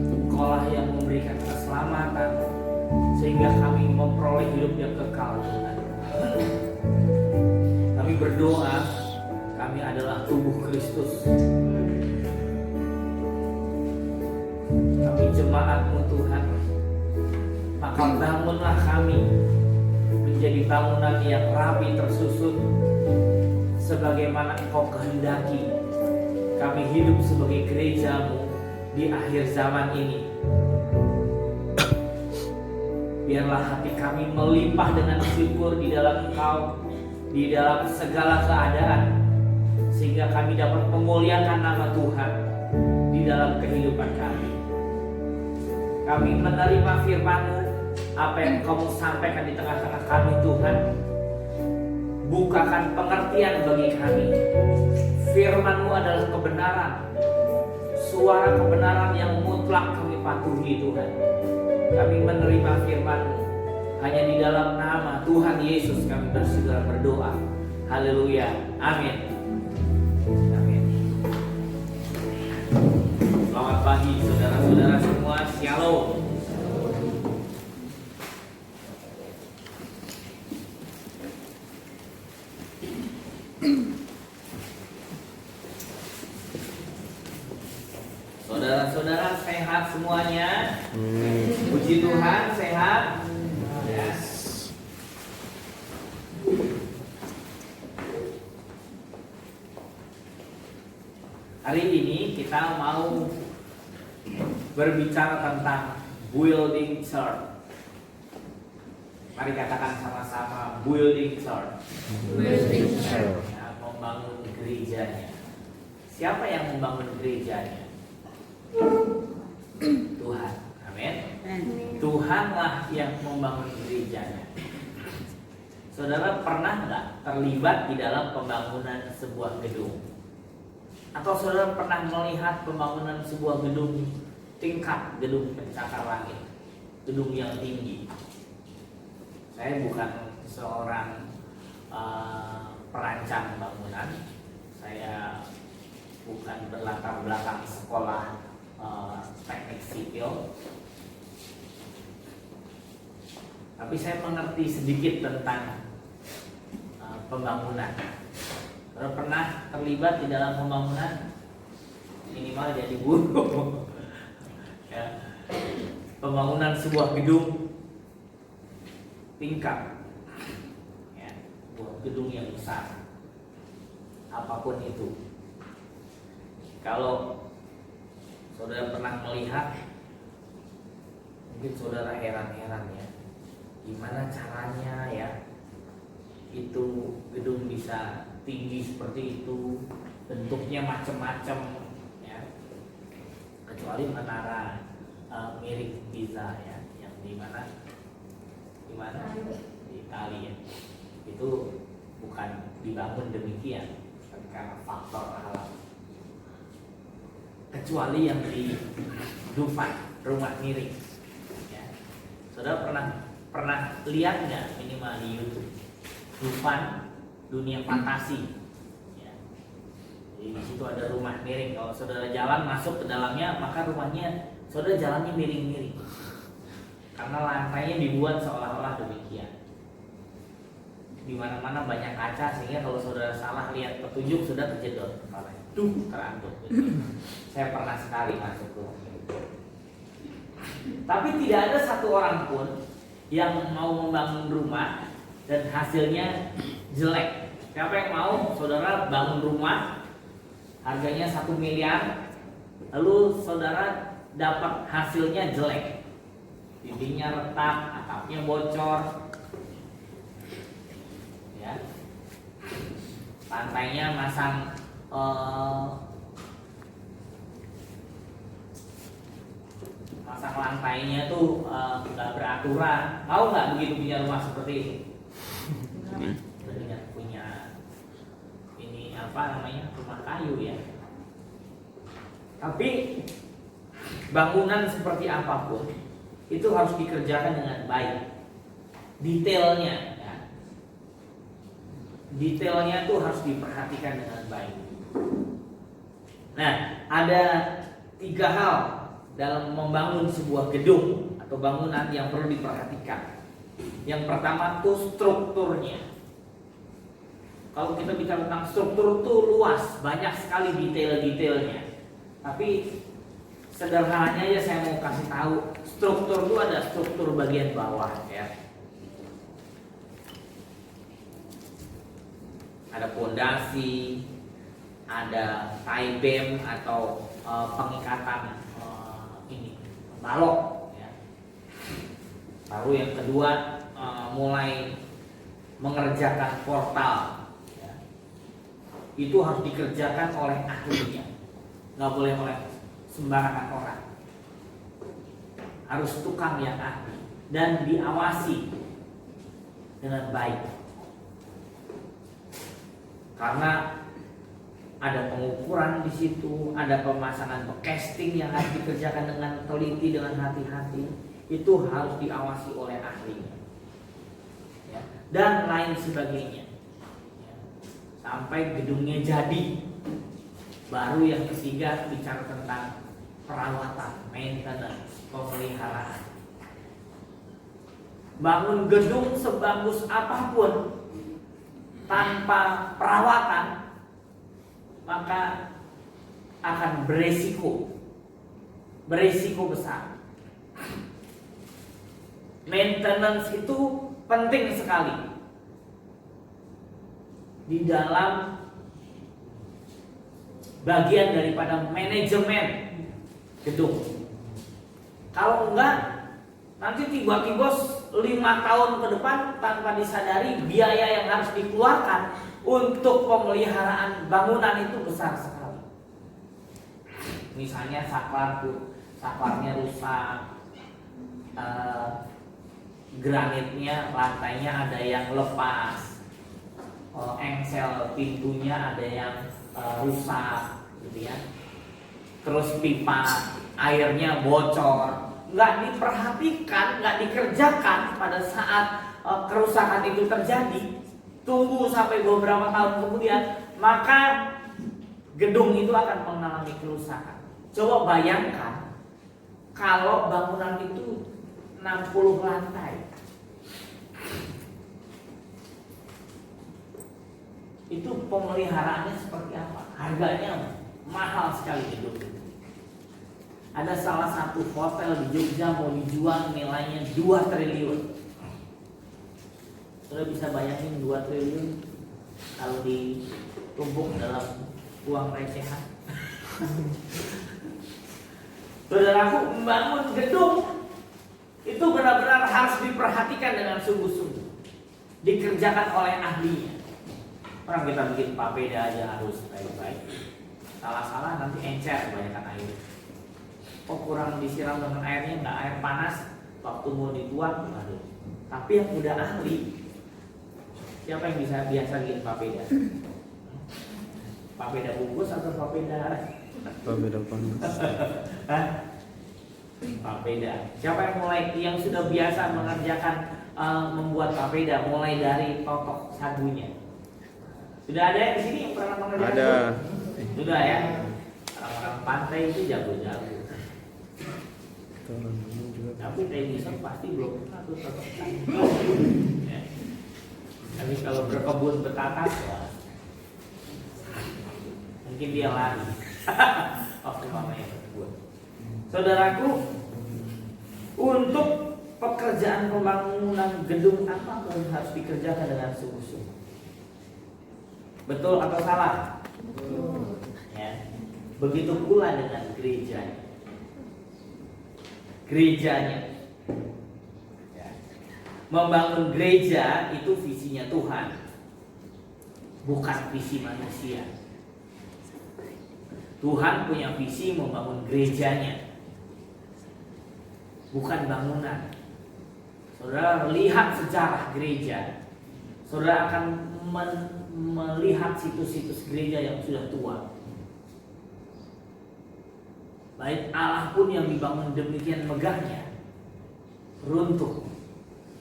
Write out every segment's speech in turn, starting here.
Engkaulah yang memberikan keselamatan sehingga kami memperoleh hidup yang kekal, Tuhan. Kami berdoa, kami adalah tubuh Kristus. Kami jemaat-Mu, Tuhan. Maka bangunlah kami menjadi bangunan yang rapi tersusun sebagaimana Engkau kehendaki. Kami hidup sebagai gereja-Mu di akhir zaman ini. Biarlah hati kami melimpah dengan syukur di dalam Engkau, di dalam segala keadaan, sehingga kami dapat memuliakan nama Tuhan di dalam kehidupan kami. Kami menerima firman-Mu, apa yang Engkau sampaikan di tengah-tengah kami, Tuhan. Bukakan pengertian bagi kami. Firman-Mu adalah kebenaran, suara kebenaran yang mutlak kami patuhi, Tuhan. Kami menerima firman-Mu. Hanya di dalam nama Tuhan Yesus kami bersegera berdoa. Haleluya. Amin. Amin. Selamat pagi saudara-saudara semua. Shalom. Saudara-saudara sehat semuanya? Puji Tuhan, sehat. Yes. Hari ini kita mau berbicara tentang building church. Mari katakan sama-sama, building church. Building church. Ya, membangun gerejanya. Siapa yang membangun gerejanya? Tuhan. Amin. Tuhanlah yang membangun gerejanya. Saudara pernah nggak terlibat di dalam pembangunan sebuah gedung? Atau saudara pernah melihat pembangunan sebuah gedung tingkat, gedung pencakar langit, gedung yang tinggi? Saya bukan seorang perancang bangunan. Saya bukan berlatar belakang sekolah teknik sipil, tapi saya mengerti sedikit tentang pembangunan. Kalau pernah terlibat di dalam pembangunan, minimal jadi buruh. Ya. Pembangunan sebuah gedung tingkat, ya, sebuah gedung yang besar, apapun itu. Kalau saudara pernah melihat, mungkin saudara heran-heran ya, gimana caranya ya itu gedung bisa tinggi seperti itu, bentuknya macam-macam ya, kecuali menara mirip Pisa ya, yang di mana di Italia ya. Itu bukan dibangun demikian, tapi karena faktor alam. Kecuali yang di Dufan, rumah miring ya. Saudara pernah lihat nggak minimal di YouTube Dufan, dunia fantasi ya. Jadi di situ ada rumah miring. Kalau saudara jalan masuk ke dalamnya, maka rumahnya saudara jalannya miring-miring karena lantainya dibuat seolah-olah demikian. Di mana-mana banyak kaca sehingga kalau saudara salah lihat petunjuk sudah terjedot kepalanya, terantuk. Saya pernah sekali masuk ke rumah itu. Tapi tidak ada satu orang pun yang mau membangun rumah dan hasilnya jelek. Siapa yang mau saudara bangun rumah harganya 1 miliar, lalu saudara dapat hasilnya jelek, dindingnya retak, atapnya bocor ya, lantainya masang lantainya tuh nggak beraturan. Tahu nggak begitu punya rumah seperti itu? Punya ini apa namanya, rumah kayu ya. Tapi bangunan seperti apapun itu harus dikerjakan dengan baik. Detailnya ya. Detailnya tuh harus diperhatikan dengan baik. Nah, ada 3 hal dalam membangun sebuah gedung atau bangunan yang perlu diperhatikan. Yang pertama tuh strukturnya. Kalau kita bicara tentang struktur itu luas, banyak sekali detail-detailnya. Tapi sederhananya ya saya mau kasih tahu, struktur itu ada struktur bagian bawah ya. Ada pondasi, ada tie beam atau pengikatan ini balok ya. Lalu yang kedua mulai mengerjakan portal ya. Itu harus dikerjakan oleh ahlinya, nggak boleh oleh sembarangan orang, harus tukang yang ahli dan diawasi dengan baik. Karena ada pengukuran di situ, ada pemasangan casting yang harus dikerjakan dengan teliti, dengan hati-hati. Itu harus diawasi oleh ahlinya, ya, dan lain sebagainya. Ya, sampai gedungnya jadi. Baru yang ketiga bicara tentang perawatan, maintenance, pemeliharaan. Bangun gedung sebagus apapun tanpa perawatan maka akan beresiko besar. Maintenance itu penting sekali di dalam bagian daripada manajemen gedung. Kalau enggak, nanti tiba-tiba 5 tahun ke depan tanpa disadari biaya yang harus dikeluarkan untuk pemeliharaan bangunan itu besar sekali. Misalnya saklarnya rusak, granitnya, lantainya ada yang lepas, engsel pintunya ada yang rusak, gitu ya. Terus pipa airnya bocor, nggak diperhatikan, nggak dikerjakan pada saat kerusakan itu terjadi. Tunggu sampai beberapa tahun kemudian, maka gedung itu akan mengalami kerusakan. Coba bayangkan kalau bangunan itu 60 lantai. Itu pemeliharaannya seperti apa? Harganya mahal sekali gedung itu. Ada salah satu hotel di Jogja mau dijual nilainya 2 triliun. Sudah bisa bayangin 2 triliun kalau ditumpuk dalam uang recehan. Saudaraku, membangun gedung itu benar-benar harus diperhatikan dengan sungguh-sungguh, dikerjakan oleh ahlinya. Orang kita bikin papeda aja harus baik-baik. Salah-salah nanti encer kebanyakan air. Kok kurang disiram dengan airnya, nggak air panas, waktu mau dituang, aduh. Tapi yang udah ahli, siapa yang biasa bikin papeda? Papeda bungkus atau papeda? Papeda panas. Hah? Papeda. Siapa yang sudah biasa mengerjakan membuat papeda, mulai dari totok sagunya? Sudah ada yang di sini yang pernah mengerjakan? Ada. Sudah ya. Orang-orang pantai itu jago-jago. Tapi Tennyson pasti belum pernah tuh totok sagu. Ya. Tapi kalau berkebun betatas, wah, mungkin dia lari waktu mamanya berkebun. Saudaraku, untuk pekerjaan pembangunan gedung apa pun harus dikerjakan dengan sungguh-sungguh. Betul atau salah? Betul. Ya. Begitu pula dengan gerejanya. Gerejanya. Ya. Membangun gereja itu visinya Tuhan, bukan visi manusia. Tuhan punya visi membangun gerejanya, bukan bangunan. Saudara lihat sejarah gereja, saudara akan melihat situs-situs gereja yang sudah tua. Baik Allah pun yang dibangun demikian megahnya runtuh.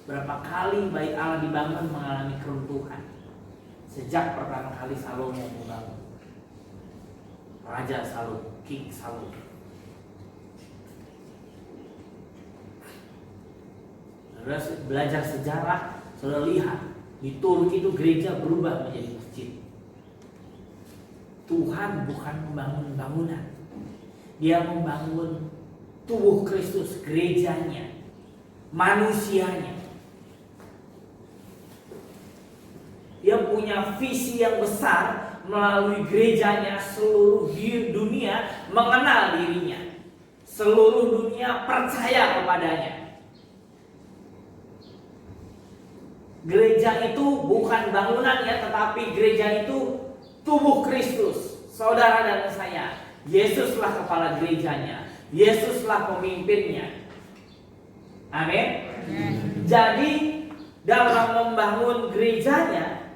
Berapa kali baik Allah dibangun mengalami keruntuhan. Sejak pertama kali Salomo membangun, Raja Salomo, King Salomo. Saudara belajar sejarah, saudara lihat di Turki itu gereja berubah menjadi masjid. Tuhan bukan membangun bangunan, Dia membangun tubuh Kristus, gerejanya, manusianya. Dia punya visi yang besar melalui gerejanya. Seluruh dunia mengenal dirinya, seluruh dunia percaya kepadanya. Gereja itu bukan bangunan ya, tetapi gereja itu tubuh Kristus, saudara dan saya. Yesuslah kepala gerejanya, Yesuslah pemimpinnya. Amin. Jadi dalam membangun gerejanya,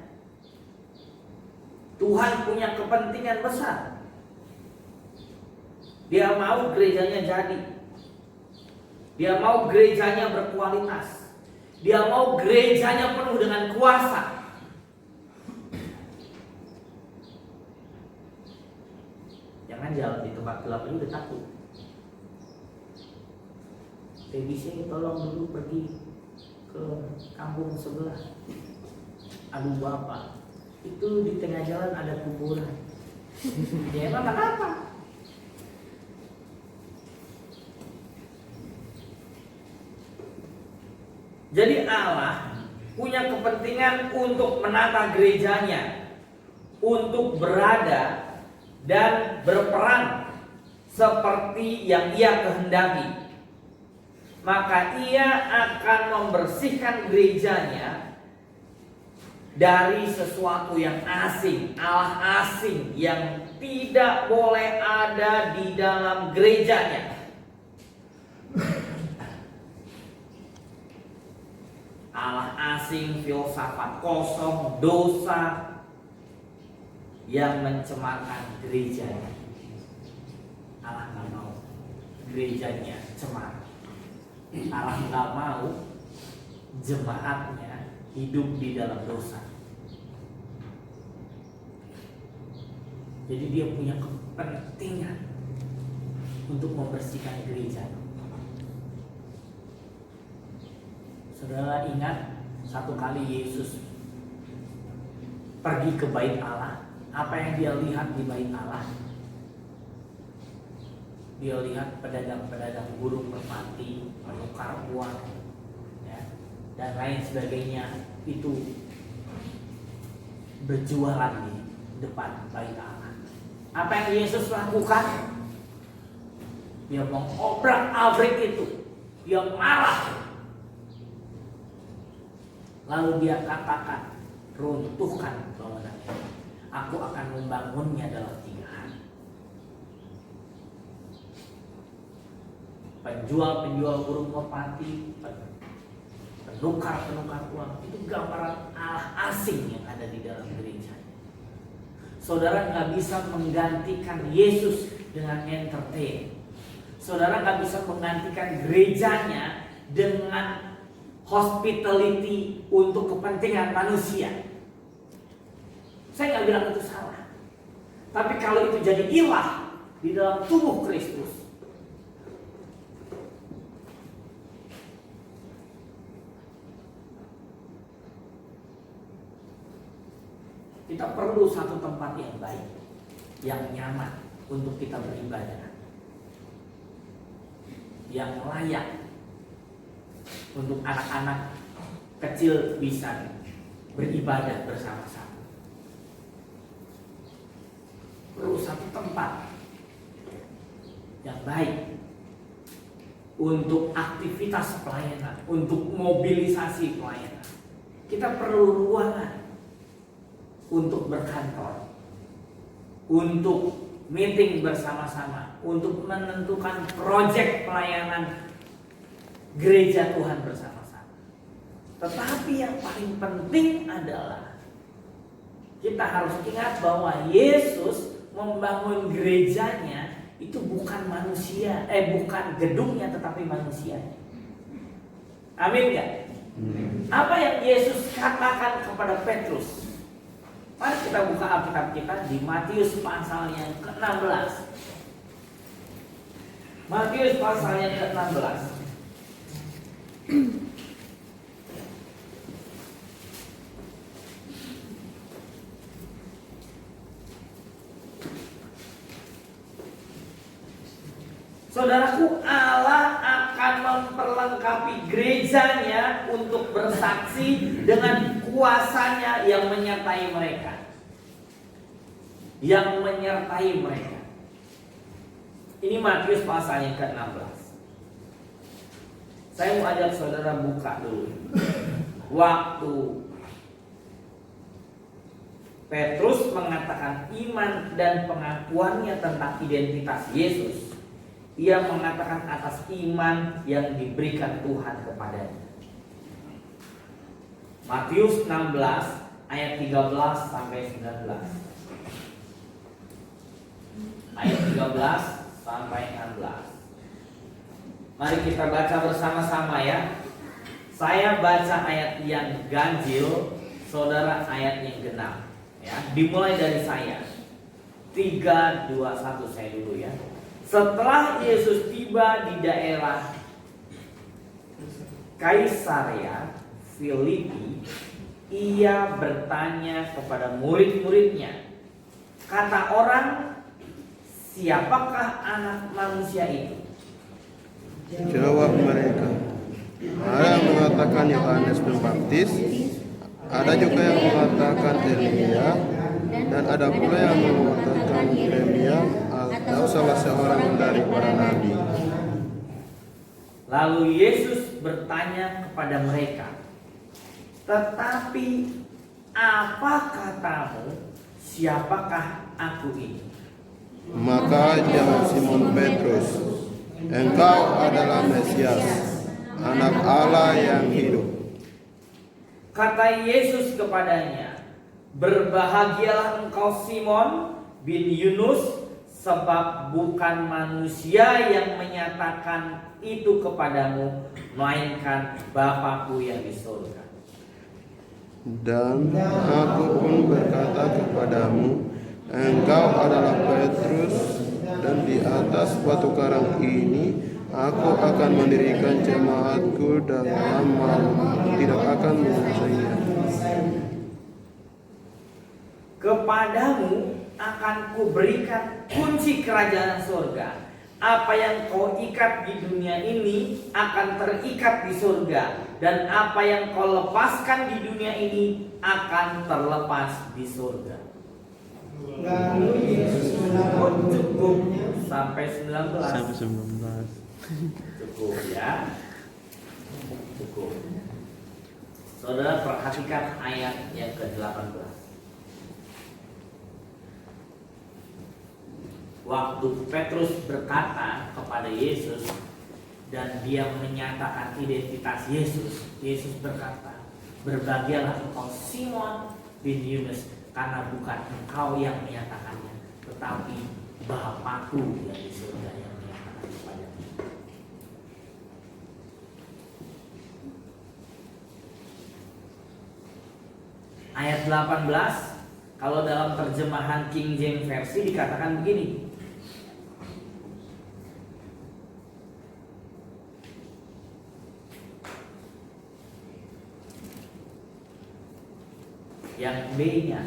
Tuhan punya kepentingan besar. Dia mau gerejanya jadi, Dia mau gerejanya berkualitas, Dia mau gerejanya penuh dengan kuasa. Jangan jalan di tempat gelap ini udah takut. TBC tolong dulu pergi ke kampung sebelah. Aduh bapak, itu di tengah jalan ada kuburan. Ya emang apa? Jadi Allah punya kepentingan untuk menata gerejanya, untuk berada dan berperan seperti yang Ia kehendaki. Maka Ia akan membersihkan gerejanya dari sesuatu yang asing, Allah asing yang tidak boleh ada di dalam gerejanya. Allah asing, filsafat kosong, dosa yang mencemarkan gerejanya. Allah nggak mau gerejanya cemar. Allah nggak mau jemaatnya hidup di dalam dosa. Jadi dia punya kepentingan untuk membersihkan gereja. Saudara ingat satu kali Yesus pergi ke bait Allah. Apa yang dia lihat di bait Allah? Dia lihat pedagang-pedagang burung merpati, penukar uang, ya, dan lain sebagainya itu berjualan di depan bait Allah. Apa yang Yesus lakukan? Dia mengobrak-abrik itu. Dia marah. Lalu dia katakan, runtuhkan bangunan ini. Aku akan membangunnya dalam 3 hari. Penjual-penjual burung merpati, penukar-penukar uang, itu gambaran Allah asing yang ada di dalam gereja. Saudara nggak bisa menggantikan Yesus dengan entertain. Saudara nggak bisa menggantikan gerejanya dengan hospitality untuk kepentingan manusia. Saya nggak bilang itu salah. Tapi kalau itu jadi ilah di dalam tubuh Kristus, kita perlu satu tempat yang baik, yang nyaman untuk kita beribadah, yang layak untuk anak-anak kecil bisa beribadah bersama-sama. Perlu satu tempat yang baik untuk aktivitas pelayanan, untuk mobilisasi pelayanan. Kita perlu ruangan untuk berkantor, untuk meeting bersama-sama, untuk menentukan proyek pelayanan gereja Tuhan bersama-sama. Tetapi yang paling penting adalah kita harus ingat bahwa Yesus membangun gerejanya itu bukan manusia, bukan gedungnya, tetapi manusianya. Amin gak? Apa yang Yesus katakan kepada Petrus? Mari kita buka Alkitab kita di Matius pasal yang ke-16. Matius pasal yang ke-16. Allah akan memperlengkapi gerejanya untuk bersaksi dengan kuasanya yang menyertai mereka. Yang menyertai mereka. Ini Matius pasal yang ke-16. Saya mau ajak saudara buka dulu. Waktu Petrus mengatakan iman dan pengakuannya tentang identitas Yesus, ia mengatakan atas iman yang diberikan Tuhan kepadanya. Matius 16 ayat 13 sampai 19. Ayat 13 sampai 16. Mari kita baca bersama-sama ya. Saya baca ayat yang ganjil, saudara ayat yang genap. Ya, dimulai dari saya. 3, 2, 1 saya dulu ya. Setelah Yesus tiba di daerah Kaisarea Filipi, ia bertanya kepada murid-muridnya, kata orang, siapakah anak manusia itu? Jawab mereka, ada yang mengatakan Yohanes Pembaptis, ada juga yang mengatakan Elia, dan ada pula yang mengatakan Yeremia atau salah seorang dari para nabi. Lalu Yesus bertanya kepada mereka, tetapi apa katamu, siapakah aku ini? Maka jawab Simon Petrus, engkau adalah Mesias, anak Allah yang hidup. Kata Yesus kepadanya, berbahagialah engkau Simon bin Yunus, sebab bukan manusia yang menyatakan itu kepadamu, melainkan Bapa-Ku yang di surga. Dan aku pun berkata kepadamu, engkau adalah Petrus, dan di atas batu karang ini aku akan mendirikan jemaatku, dan malam tidak akan menguasainya. Kepadamu akan kuberikan kunci kerajaan surga. Apa yang kau ikat di dunia ini akan terikat di surga, dan apa yang kau lepaskan di dunia ini akan terlepas di surga. Lalu Yesus Cukup sampai 19. Sampai 19. Cukup ya. Cukup. Saudara perhatikan ayat yang ke-18. Waktu Petrus berkata kepada Yesus dan dia menyatakan identitas Yesus, Yesus berkata, berbahagialah engkau Simon bin Yunus, karena bukan engkau yang menyatakannya, tetapi Bapa-Ku yang di surga yang menyatakan kepadamu. Ayat 18, kalau dalam terjemahan King James versi dikatakan begini. Yang B-nya,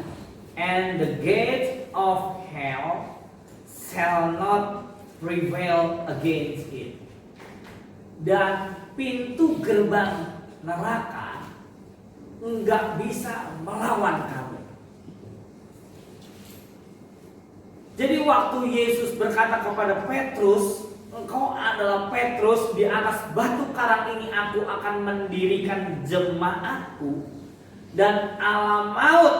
and the gate of hell shall not prevail against it. Dan pintu gerbang neraka enggak bisa melawan kamu. Jadi waktu Yesus berkata kepada Petrus, engkau adalah Petrus, di atas batu karang ini aku akan mendirikan jemaatku, dan alam maut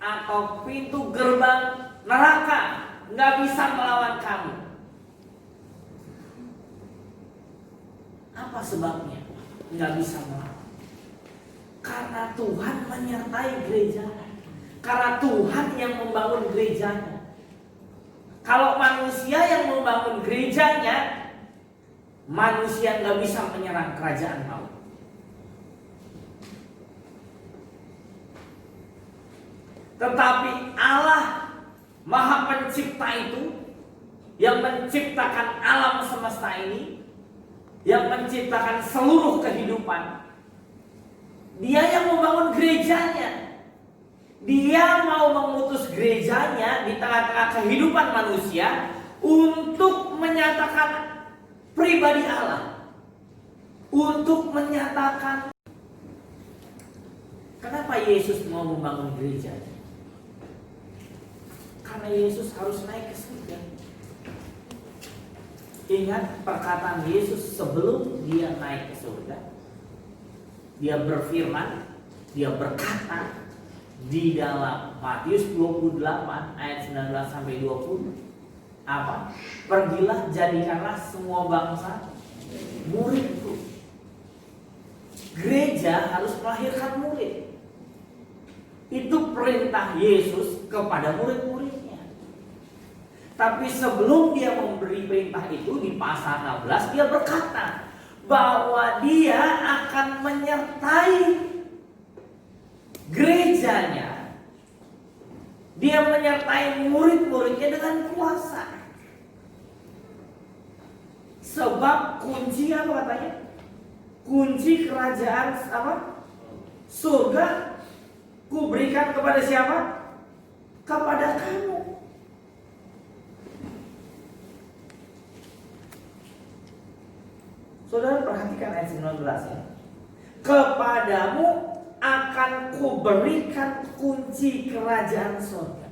atau pintu gerbang neraka nggak bisa melawan kamu. Apa sebabnya nggak bisa melawan? Karena Tuhan menyertai gerejanya. Karena Tuhan yang membangun gerejanya. Kalau manusia yang membangun gerejanya, manusia nggak bisa menyerang kerajaan maut. Tetapi Allah Maha Pencipta itu, yang menciptakan alam semesta ini, yang menciptakan seluruh kehidupan, Dia yang membangun gerejanya. Dia mau mengutus gerejanya di tengah-tengah kehidupan manusia untuk menyatakan pribadi Allah untuk menyatakan. Kenapa Yesus mau membangun gereja? Karena Yesus harus naik ke surga. Ingat perkataan Yesus sebelum dia naik ke surga. Dia berfirman, dia berkata di dalam Matius 28 ayat 19 sampai 20. Apa? Pergilah, jadikanlah semua bangsa muridku. Gereja harus melahirkan murid. Itu perintah Yesus kepada murid-muridnya. Tapi sebelum dia memberi perintah itu, di pasal 16 dia berkata bahwa dia akan menyertai gerejanya. Dia menyertai murid-muridnya dengan kuasa. Sebab kunci apa katanya? Kunci kerajaan apa? Surga kuberikan kepada siapa? Kepada kamu. Saudara perhatikan ayat 19 ya. Kepadamu akan kuberikan kunci kerajaan surga.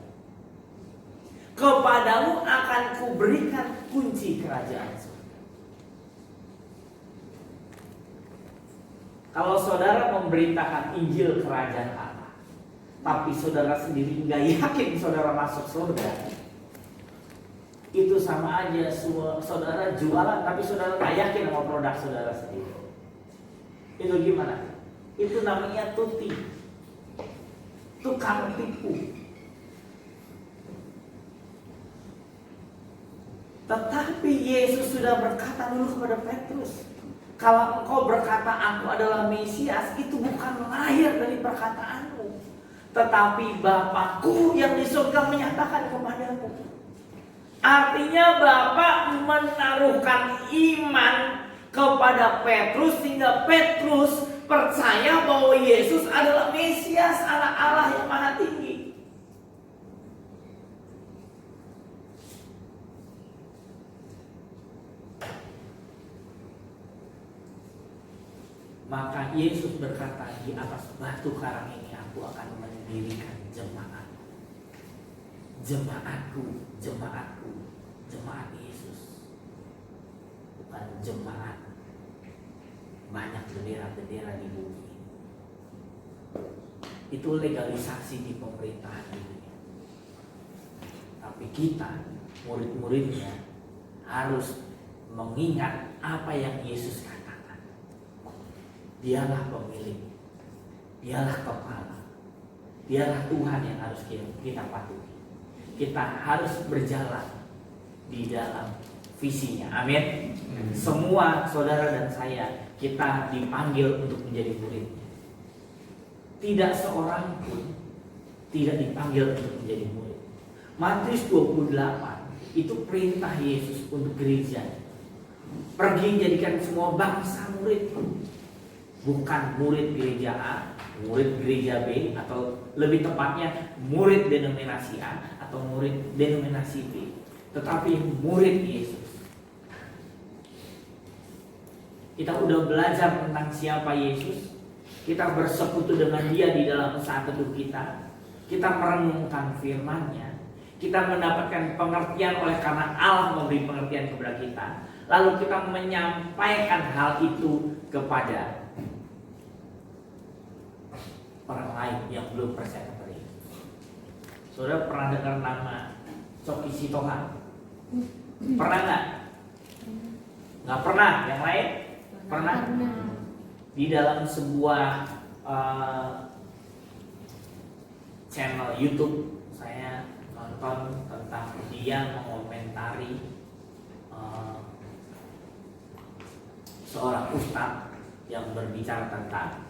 Kepadamu akan kuberikan kunci kerajaan surga. Kalau saudara memberitakan Injil kerajaan Allah, tapi saudara sendiri nggak yakin saudara masuk surga, itu sama aja saudara jualan tapi saudara nggak yakin sama produk saudara sendiri. Itu gimana? Itu namanya tuti, tukang tipu. Tetapi Yesus sudah berkata dulu kepada Petrus, kalau engkau berkata aku adalah Mesias, itu bukan lahir dari perkataanmu, tetapi Bapakku yang di surga menyatakan kepadamu. Artinya Bapa menaruhkan iman kepada Petrus sehingga Petrus percaya bahwa Yesus adalah Mesias, anak Allah yang maha tinggi. Maka Yesus berkata, di atas batu karang ini aku akan mendirikan jemaat. Jemaatku, jemaatku, jemaat Yesus. Bukan jemaat banyak bendera-bendera di bumi. Itu legalisasi di pemerintahan dunia. Tapi kita, murid-muridnya, harus mengingat apa yang Yesus katakan. Dialah pemilik, dialah kepala, dialah Tuhan yang harus kita patuhi. Kita harus berjalan di dalam visinya. Amin. Semua saudara dan saya, kita dipanggil untuk menjadi muridnya. Tidak seorang pun tidak dipanggil untuk menjadi murid. Matius 28 itu perintah Yesus untuk gereja. Pergi jadikan semua bangsa murid. Bukan murid gereja A, murid gereja B, atau lebih tepatnya murid denominasi A atau murid denominasi B, tetapi murid Yesus. Kita udah belajar tentang siapa Yesus. Kita bersekutu dengan Dia di dalam saat teduh kita. Kita merenungkan firman-Nya. Kita mendapatkan pengertian oleh karena Allah memberi pengertian kepada kita. Lalu kita menyampaikan hal itu kepada orang lain yang belum percaya kepada itu. Saudara pernah dengar nama Coki Sitohang? Pernah nggak? Nggak pernah. Yang lain? Pernah? Di dalam sebuah channel YouTube saya nonton tentang dia mengomentari seorang ustadz yang berbicara tentang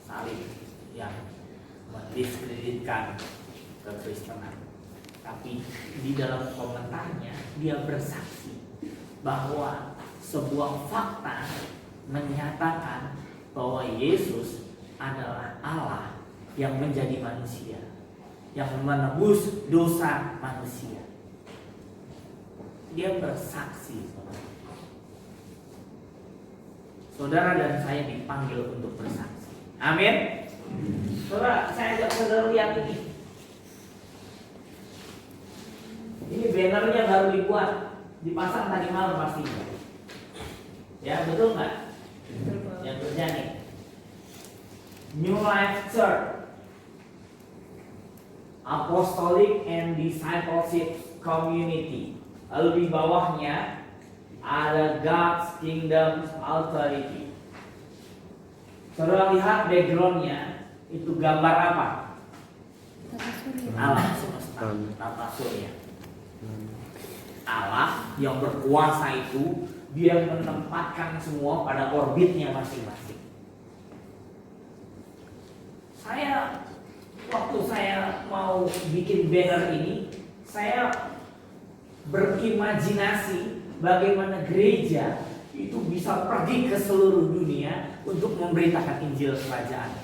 salib yang mendiskreditkan kekristenan. Tapi di dalam komentarnya dia bersaksi bahwa sebuah fakta menyatakan bahwa Yesus adalah Allah yang menjadi manusia, yang menebus dosa manusia. dia bersaksi. Saudara dan saya dipanggil untuk bersaksi. Amin. Saudara, saya ajak saudara lihat ini. Ini bannernya baru dibuat, dipasang tadi malam pastinya. Ya, betul nggak? Yang terjadi. New Life Church, Apostolic and Discipleship Community. Lalu di bawahnya ada God's Kingdom Authority. Saudara lihat backgroundnya, itu gambar apa? Allah semesta, tata surya. Allah yang berkuasa itu, dia menempatkan semua pada orbitnya masing-masing. Waktu saya mau bikin banner ini, saya berimajinasi bagaimana gereja itu bisa pergi ke seluruh dunia untuk memberitakan Injil Kerajaan.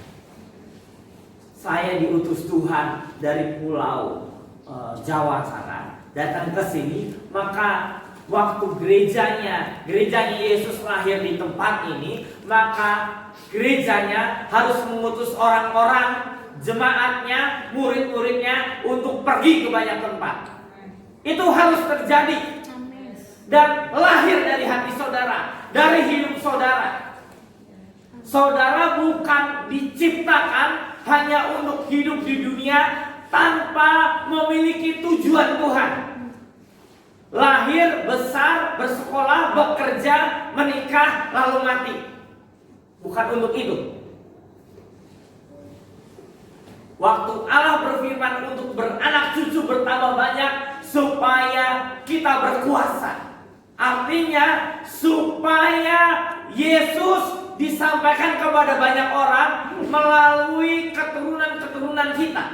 Saya diutus Tuhan dari pulau Jawa sana, datang ke sini, maka waktu gerejanya Yesus lahir di tempat ini, maka gerejanya harus mengutus orang-orang, jemaatnya, murid-muridnya untuk pergi ke banyak tempat. Itu harus terjadi dan lahir dari hati saudara, dari hidup saudara. Saudara bukan diciptakan hanya untuk hidup di dunia tanpa memiliki tujuan Tuhan. Lahir, besar, bersekolah, bekerja, menikah, lalu mati. Bukan untuk itu. Waktu Allah berfirman untuk beranak cucu bertambah banyak supaya kita berkuasa. Artinya supaya Yesus disampaikan kepada banyak orang melalui keturunan-keturunan kita.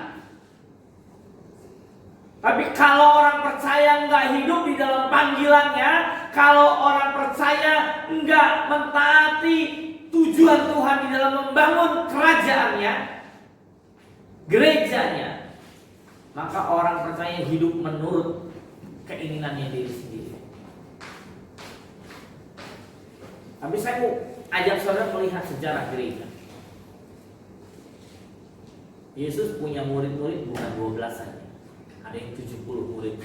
Tapi kalau orang percaya nggak hidup di dalam panggilannya, kalau orang percaya nggak mentaati tujuan Tuhan di dalam membangun kerajaannya, gerejanya, maka orang percaya hidup menurut keinginannya diri sendiri. Tapi saya mau ajak saudara melihat sejarah gereja. Yesus punya murid-murid bukan 12 saja. Ada yang 70 murid.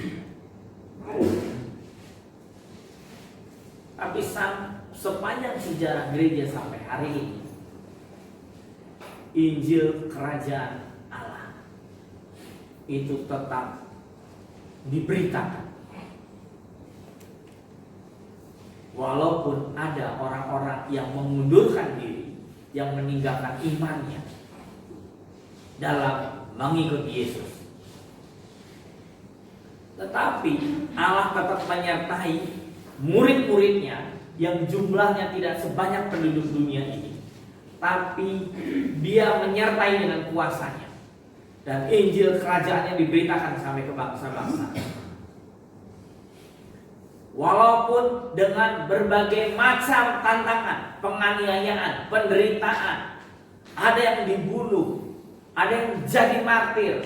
Tapi sepanjang sejarah gereja sampai hari ini, Injil Kerajaan Allah itu tetap diberitakan. Walaupun ada orang-orang yang mengundurkan diri, yang meninggalkan imannya dalam mengikuti Yesus, tetapi Allah tetap menyertai murid-muridnya yang jumlahnya tidak sebanyak penduduk dunia ini, tapi Dia menyertai dengan kuasanya, dan Injil kerajaannya diberitakan sampai ke bangsa-bangsa. Walaupun dengan berbagai macam tantangan, penganiayaan, penderitaan, ada yang dibunuh, ada yang jadi martir.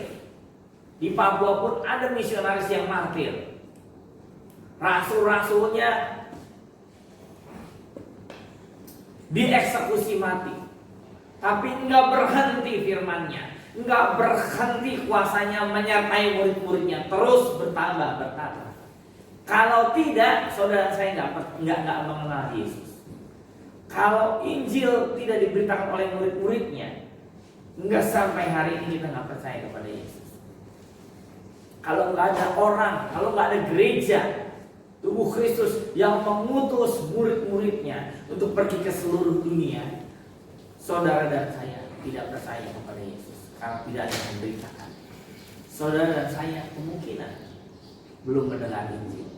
Di Papua pun ada misionaris yang martir. Rasul-rasulnya dieksekusi mati. Tapi enggak berhenti firman-Nya, enggak berhenti kuasanya menyertai murid-muridnya, terus bertambah. Kalau tidak, saudara saya enggak mengenal Yesus. Kalau Injil tidak diberitakan oleh murid-muridnya, enggak sampai hari ini kita enggak percaya kepada Yesus. Kalau nggak ada orang, kalau nggak ada gereja, tubuh Kristus yang mengutus murid-muridnya untuk pergi ke seluruh dunia, saudara dan saya tidak percaya kepada Yesus karena tidak ada yang memberitakan. Saudara dan saya kemungkinan belum mendengar Injil.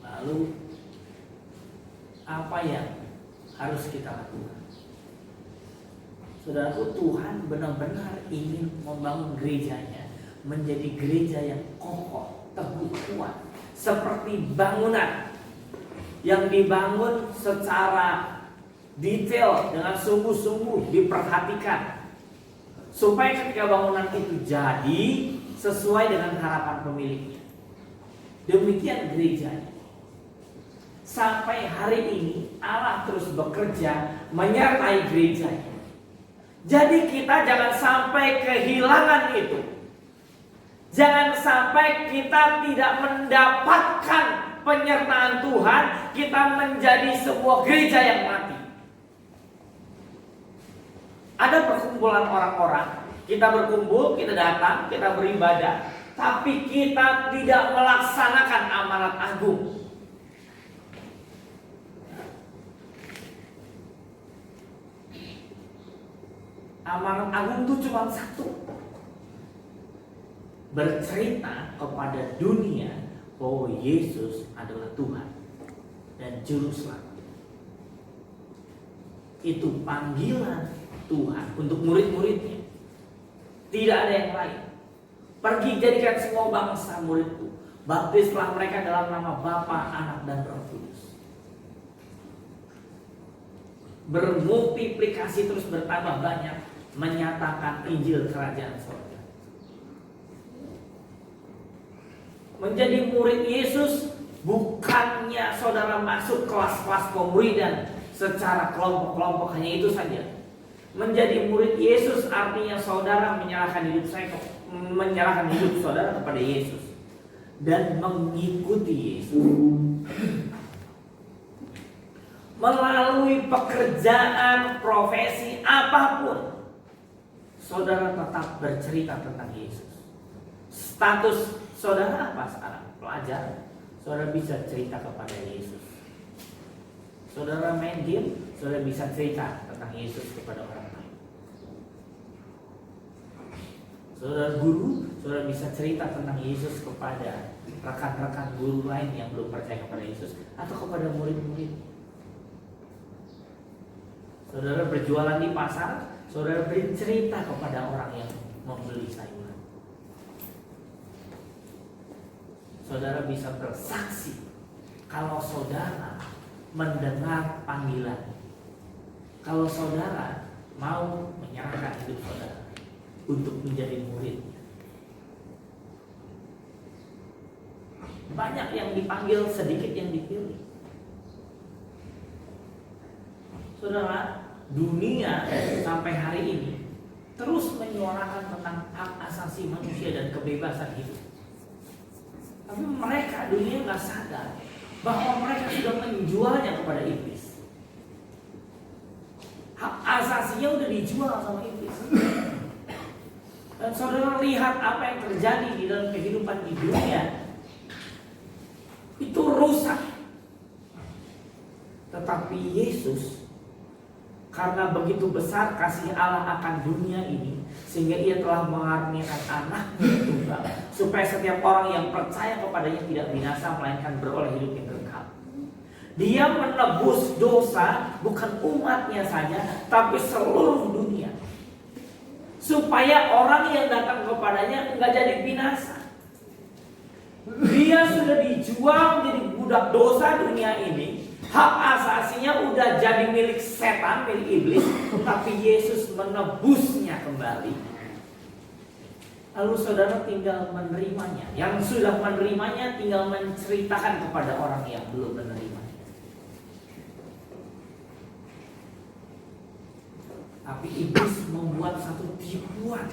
Lalu apa yang harus kita lakukan? Saudaraku, Tuhan benar-benar ingin membangun gerejanya menjadi gereja yang kokoh, teguh, kuat, seperti bangunan yang dibangun secara detail dengan sungguh-sungguh diperhatikan supaya ketika bangunan itu jadi sesuai dengan harapan pemiliknya. Demikian gerejanya. Sampai hari ini Allah terus bekerja menyertai gerejanya. Jadi kita jangan sampai kehilangan itu. Jangan sampai kita tidak mendapatkan penyertaan Tuhan, kita menjadi sebuah gereja yang mati. Ada perkumpulan orang-orang, kita berkumpul, kita datang, kita beribadah, tapi kita tidak melaksanakan amanat agung. Amanat agung itu cuma satu, bercerita kepada dunia bahwa Yesus adalah Tuhan dan Juru Selamat. Itu panggilan Tuhan untuk murid-muridnya. Tidak ada yang lain. Pergi jadikan semua bangsa muridku, baptislah mereka dalam nama Bapa, Anak, dan Roh Kudus. Bermultiplikasi terus bertambah banyak, menyatakan Injil Kerajaan Surga. Menjadi murid Yesus bukannya saudara masuk kelas-kelas pemuridan secara kelompok-kelompok, hanya itu saja. Menjadi murid Yesus artinya saudara menyerahkan hidup saudara kepada Yesus dan mengikuti Yesus. Melalui pekerjaan, profesi apapun, saudara tetap bercerita tentang Yesus. Status saudara apa sekarang? Pelajar, saudara bisa cerita kepada Yesus. Saudara main game, saudara bisa cerita tentang Yesus kepada orang lain. Saudara guru, saudara bisa cerita tentang Yesus kepada rekan-rekan guru lain yang belum percaya kepada Yesus, atau kepada murid-murid. Saudara berjualan di pasar, saudara bercerita kepada orang yang membeli sayuran. Saudara bisa bersaksi kalau saudara mendengar panggilan, kalau saudara mau menyerahkan hidup saudara untuk menjadi muridnya. Banyak yang dipanggil, sedikit yang dipilih. Saudara, dunia sampai hari ini terus menyuarakan tentang hak asasi manusia dan kebebasan hidup. Tapi mereka, dunia nggak sadar bahwa mereka sudah menjualnya kepada iblis. Hak asasinya udah dijual sama iblis. Dan saudara lihat apa yang terjadi di dalam kehidupan di dunia, itu rusak. Tetapi Yesus, karena begitu besar kasih Allah akan dunia ini, sehingga ia telah mengaruniakan anaknya tunggal, supaya setiap orang yang percaya kepadanya tidak binasa, melainkan beroleh hidup yang kekal. Dia menebus dosa bukan umatnya saja, tapi seluruh dunia, supaya orang yang datang kepadanya enggak jadi binasa. Dia sudah dijual menjadi budak dosa dunia ini. Hak asasinya udah jadi milik setan, milik iblis, tapi Yesus menebusnya kembali. Lalu saudara tinggal menerimanya. Yang sudah menerimanya tinggal menceritakan kepada orang yang belum menerimanya. Tapi iblis membuat satu tipuan,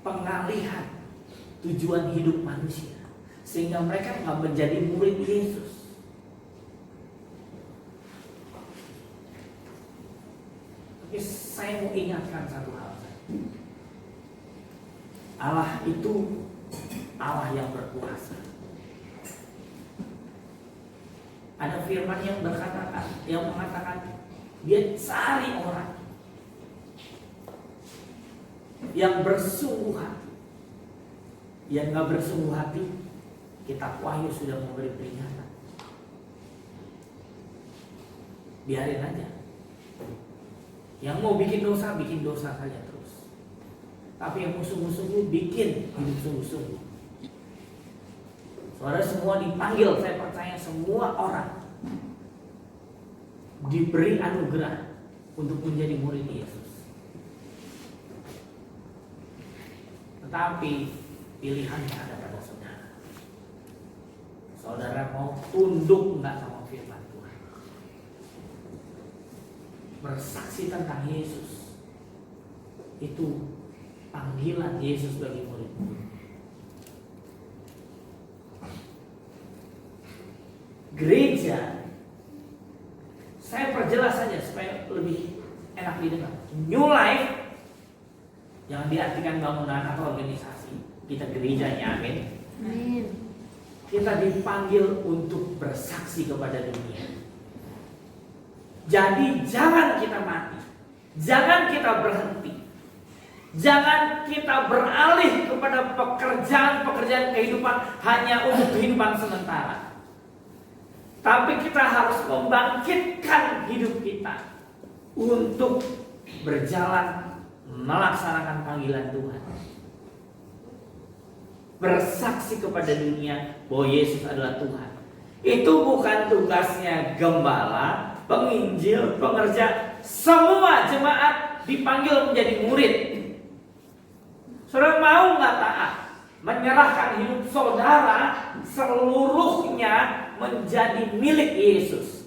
pengalihan tujuan hidup manusia, sehingga mereka nggak menjadi murid Yesus. Tapi saya mau ingatkan satu hal. Allah itu Allah yang berkuasa. Ada firman yang mengatakan dia cari orang yang bersungguh hati. Yang nggak bersungguh hati, kitab Wahyu sudah memberi peringatan. Biarin aja. Yang mau bikin dosa saja terus. Tapi yang sungguh-sungguh bikin hidup sungguh-sungguh. Saudara semua dipanggil, saya percaya semua orang diberi anugerah untuk menjadi murid Yesus. Tetapi pilihannya ada pada saudara. Saudara mau tunduk enggak sama firman Tuhan? Bersaksi tentang Yesus itu panggilan Yesus bagi murid-murid. Gereja, saya perjelas saja supaya lebih enak didengar. New Life jangan diartikan bangunan atau organisasi. Kita gerejanya, amin. Amin. Kita dipanggil untuk bersaksi kepada dunia. Jadi jangan kita mati, jangan kita berhenti, jangan kita beralih kepada pekerjaan-pekerjaan kehidupan hanya untuk kehidupan sementara. Tapi kita harus membangkitkan hidup kita untuk berjalan melaksanakan panggilan Tuhan. Bersaksi kepada dunia bahwa Yesus adalah Tuhan. Itu bukan tugasnya gembala, penginjil, pengerja. Semua jemaat dipanggil menjadi murid. Saudara mau nggak taat? Menyerahkan hidup saudara seluruhnya menjadi milik Yesus.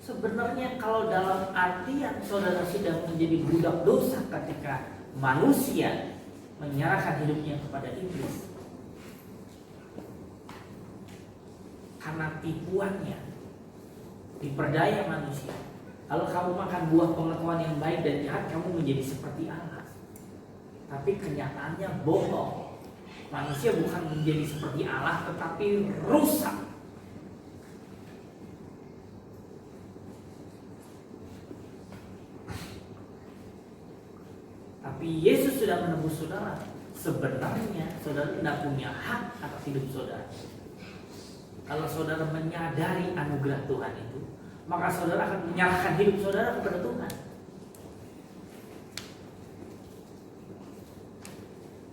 Sebenarnya kalau dalam artian saudara sudah menjadi budak dosa ketika manusia menyerahkan hidupnya kepada iblis karena tipuannya, diperdaya manusia. Kalau kamu makan buah pengetahuan yang baik dan jahat, kamu menjadi seperti Allah. Tapi kenyataannya bohong. Manusia bukan menjadi seperti Allah, tetapi rusak. Tapi Yesus sudah menebus saudara. Sebenarnya saudara tidak punya hak atas hidup saudara. Kalau saudara menyadari anugerah Tuhan itu, maka saudara akan menyerahkan hidup saudara kepada Tuhan.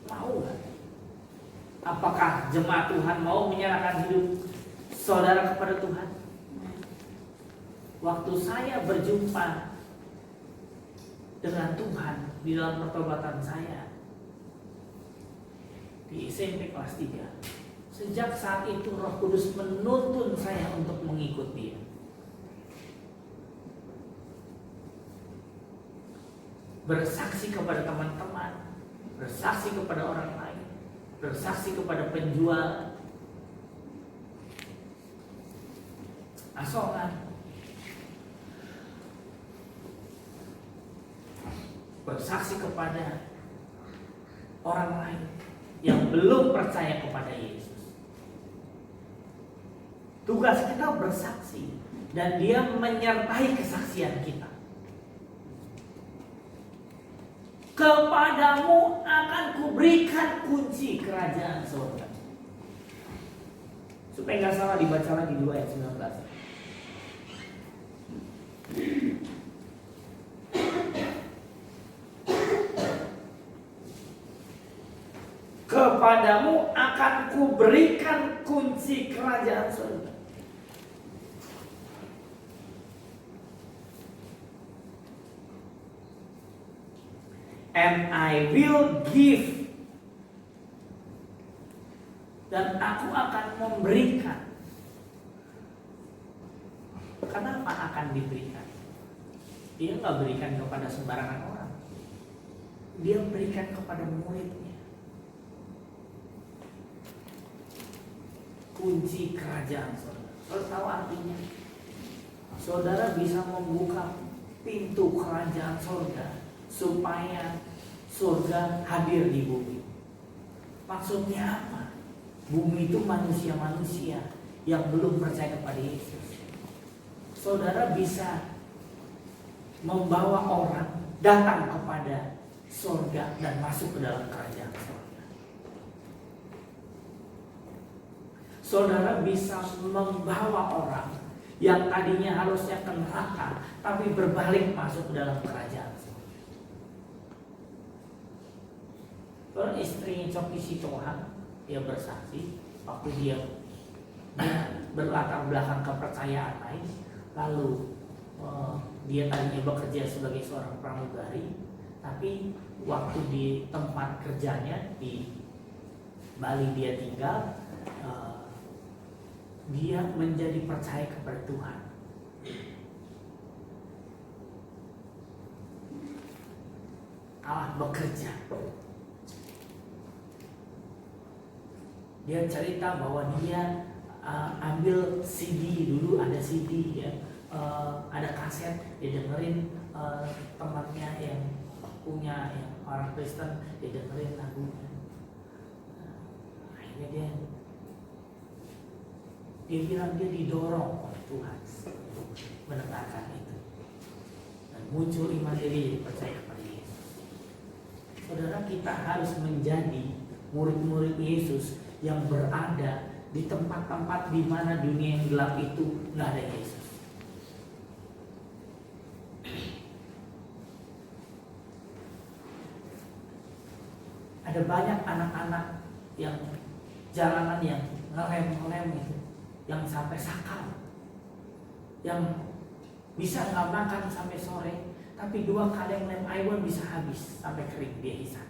Mau gak? Apakah jemaat Tuhan mau menyerahkan hidup saudara kepada Tuhan? Waktu saya berjumpa dengan Tuhan di dalam pertobatan saya di SMP kelas 3, sejak saat itu Roh Kudus menuntun saya untuk mengikut Dia. Bersaksi kepada teman-teman, bersaksi kepada orang lain, bersaksi kepada penjual asongan, bersaksi kepada orang lain yang belum percaya kepada Yesus. Tugas kita bersaksi dan Dia menyertai kesaksian kita. Kepadamu akan kuberikan kunci kerajaan surga. Supaya nggak salah dibaca lagi 2 ayat 19. Kepadamu akan kuberikan kunci kerajaan surga. And I will give. Dan aku akan memberikan. Kenapa akan diberikan? Dia nggak berikan kepada sembarangan orang. Dia berikan kepada muridnya. Kunci kerajaan saudara. Saudara tahu artinya? Saudara bisa membuka pintu kerajaan surga supaya surga hadir di bumi. Maksudnya apa? Bumi itu manusia-manusia yang belum percaya kepada Yesus. Saudara bisa membawa orang datang kepada surga dan masuk ke dalam kerajaan surga. Saudara bisa membawa orang yang tadinya harusnya ke neraka tapi berbalik masuk ke dalam kerajaan surga. Kalau istrinya Coki Sitohang, dia bersaksi waktu dia berlatar belakang kepercayaan lain, lalu dia tadinya bekerja sebagai seorang pramugari, tapi waktu di tempat kerjanya di Bali dia tinggal, dia menjadi percaya kepada Tuhan. Allah bekerja. Dia cerita bahwa dia ambil CD, dulu ada CD ya, ada kaset, dia dengerin temannya yang punya yang orang Kristen, dia dengerin lagunya. Akhirnya dia bilang dia didorong oleh Tuhan untuk mendengarkan itu, dan muncul iman diri, jadi percaya kepada Yesus. Saudara, kita harus menjadi murid-murid Yesus yang berada di tempat-tempat di mana dunia yang gelap itu nggak ada Yesus. Ada banyak anak-anak yang jalanan yang ngelem itu, yang sampai sakal, yang bisa nggak makan sampai sore, tapi 2 kaleng lem ayam bisa habis sampai kering dia hisap.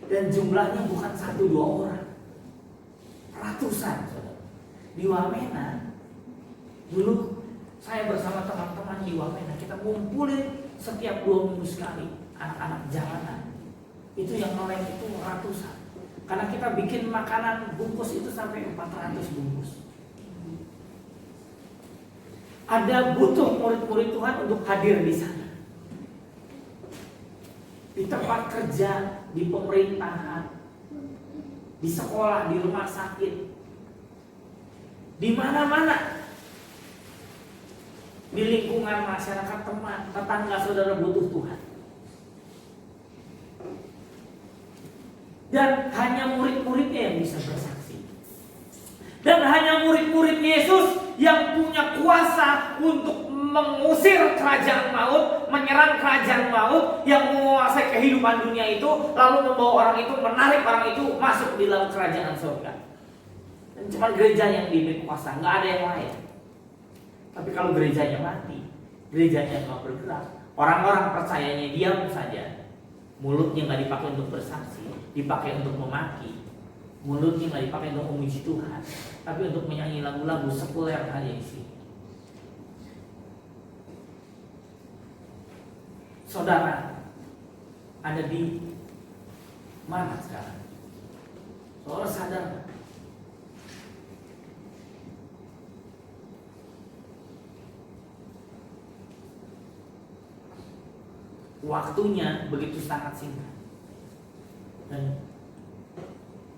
Dan jumlahnya bukan 1-2 orang, ratusan, saudara. Di Wamena dulu saya bersama teman-teman di Wamena, kita ngumpulin setiap 2 minggu sekali anak-anak jalanan. Itu yang noleng itu ratusan, karena kita bikin makanan bungkus itu sampai 400 bungkus. Ada butuh murid-murid Tuhan untuk hadir di sana, di tempat kerja, di pemerintahan, di sekolah, di rumah sakit, di mana-mana, di lingkungan masyarakat, teman, tetangga saudara butuh Tuhan. Dan hanya murid-muridnya yang bisa bersaksi. Dan hanya murid-murid Yesus yang punya kuasa untuk mengusir kerajaan maut, menyerang kerajaan maut yang menguasai kehidupan dunia itu, lalu membawa orang itu, menarik orang itu masuk di dalam kerajaan surga. Dan cuma gereja yang diberi kuasa, nggak ada yang lain. Tapi kalau gerejanya mati, gerejanya nggak bergerak, orang-orang percayanya diam saja, mulutnya nggak dipakai untuk bersaksi, dipakai untuk memaki, mulutnya nggak dipakai untuk memuji Tuhan, tapi untuk menyanyi lagu-lagu sekuler aja isi. Saudara ada di mana sekarang? Saudara sadar? Waktunya begitu sangat singkat, dan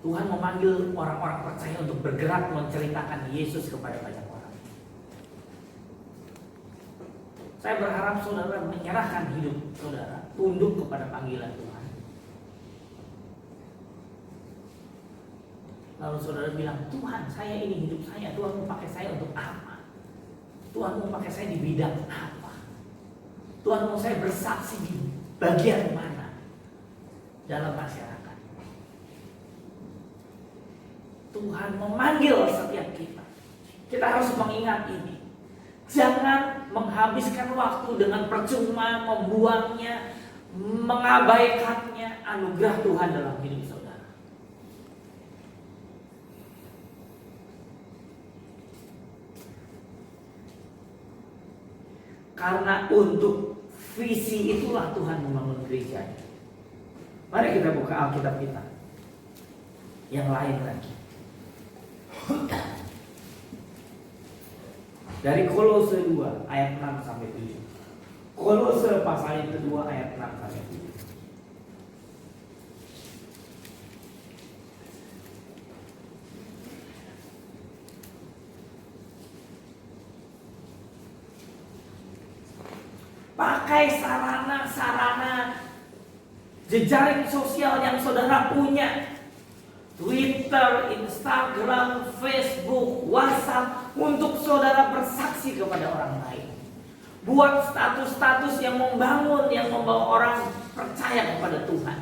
Tuhan memanggil orang-orang percaya untuk bergerak menceritakan Yesus kepada banyak orang. Saya berharap saudara menyerahkan hidup saudara, tunduk kepada panggilan Tuhan. Lalu saudara bilang, Tuhan, saya ini hidup saya, Tuhan mau pakai saya untuk apa? Tuhan mau pakai saya di bidang apa? Tuhan mau saya bersaksi di bagian mana dalam masyarakat? Tuhan memanggil setiap kita. Kita harus mengingat ini. Jangan menghabiskan waktu dengan percuma, membuangnya, mengabaikannya anugerah Tuhan dalam hidup saudara. Karena untuk visi itulah Tuhan membangun gerejanya. Mari kita buka Alkitab kita yang lain lagi. Dari Kolose 2 ayat 6 sampai 7. Kolose pasal yang kedua ayat 6 sampai 7. Pakai sarana-sarana jejaring sosial yang saudara punya, Twitter, Instagram, Facebook, WhatsApp, untuk saudara bersaksi kepada orang lain. Buat status-status yang membangun, yang membawa orang percaya kepada Tuhan.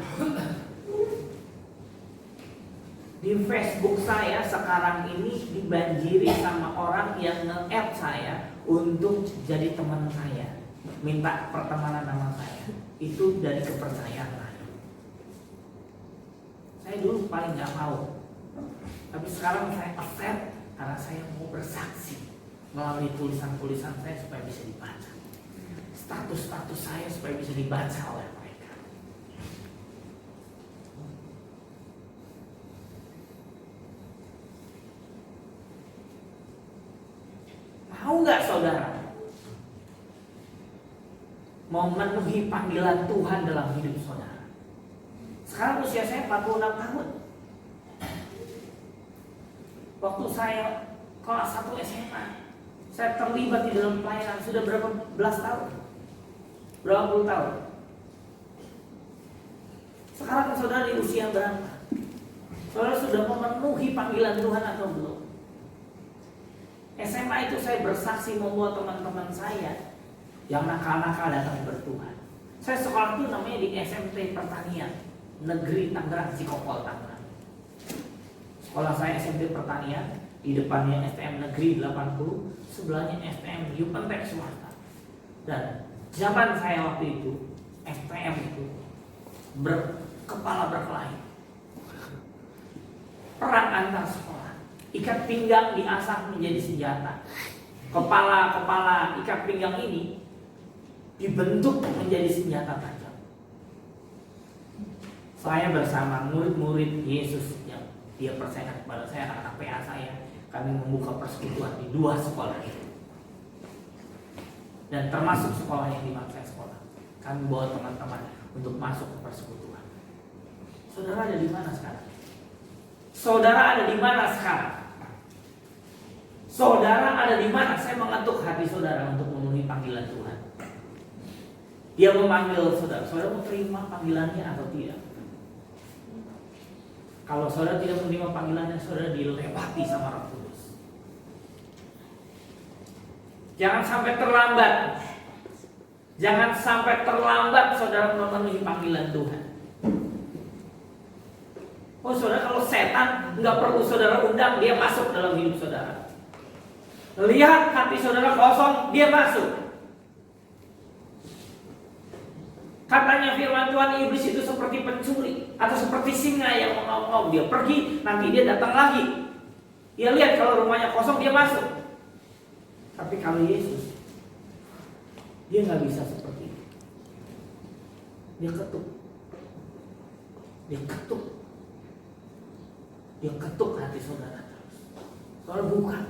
Di Facebook saya sekarang ini dibanjiri sama orang yang nge-add saya untuk jadi teman saya. minta pertemanan sama saya itu dari kepercayaan saya. Saya dulu paling nggak mau, tapi sekarang saya accept karena saya mau bersaksi melalui tulisan-tulisan saya supaya bisa dibaca, status-status saya supaya bisa dibaca oleh mereka. Mau nggak saudara memenuhi panggilan Tuhan dalam hidup saudara? Sekarang usia saya 46 tahun. Waktu saya kelas 1 SMA, saya terlibat di dalam pelayanan sudah berapa belas tahun? Berapa puluh tahun? Sekarang saudara di usia berapa? Saudara sudah memenuhi panggilan Tuhan atau belum? SMA itu saya bersaksi membuat teman-teman saya yang nakal-nakal datang bertuhan. Saya sekolah itu namanya di SMP Pertanian Negeri Tangerang, Cikokol, Tangerang. Sekolah saya SMP Pertanian, di depannya STM Negeri 80, sebelahnya STM Yupentek swasta. Dan zaman saya waktu itu, STM itu kepala berkelahi. Perang antar sekolah. Ikat pinggang diasah menjadi senjata. Kepala ikat pinggang ini dibentuk menjadi senjata tajam. Saya bersama murid-murid Yesus yang dia percayakan kepada saya, anak-anak PA saya, kami membuka persekutuan di 2 sekolah itu. Dan termasuk sekolah yang di mana saya sekolah, kami bawa teman-teman untuk masuk ke persekutuan. Saudara ada di mana sekarang? Saudara ada di mana sekarang? Saudara ada di mana? Saya mengetuk hati saudara untuk memenuhi panggilan Tuhan. Dia memanggil saudara. Saudara mau terima panggilannya atau tidak? Kalau saudara tidak menerima panggilannya, saudara dilewati sama Roh Kudus. Jangan sampai terlambat. Jangan sampai terlambat saudara memenuhi panggilan Tuhan. Oh saudara, kalau setan nggak perlu saudara undang, dia masuk dalam hidup saudara. Lihat hati saudara kosong, dia masuk. Katanya firman Tuhan, iblis itu seperti pencuri atau seperti singa yang mengaum-ngaum. Dia pergi, nanti dia datang lagi. Dia lihat kalau rumahnya kosong, dia masuk. Tapi kalau Yesus, dia nggak bisa seperti itu. Dia ketuk. Dia ketuk. Dia ketuk hati saudara terus. Saudara bukan.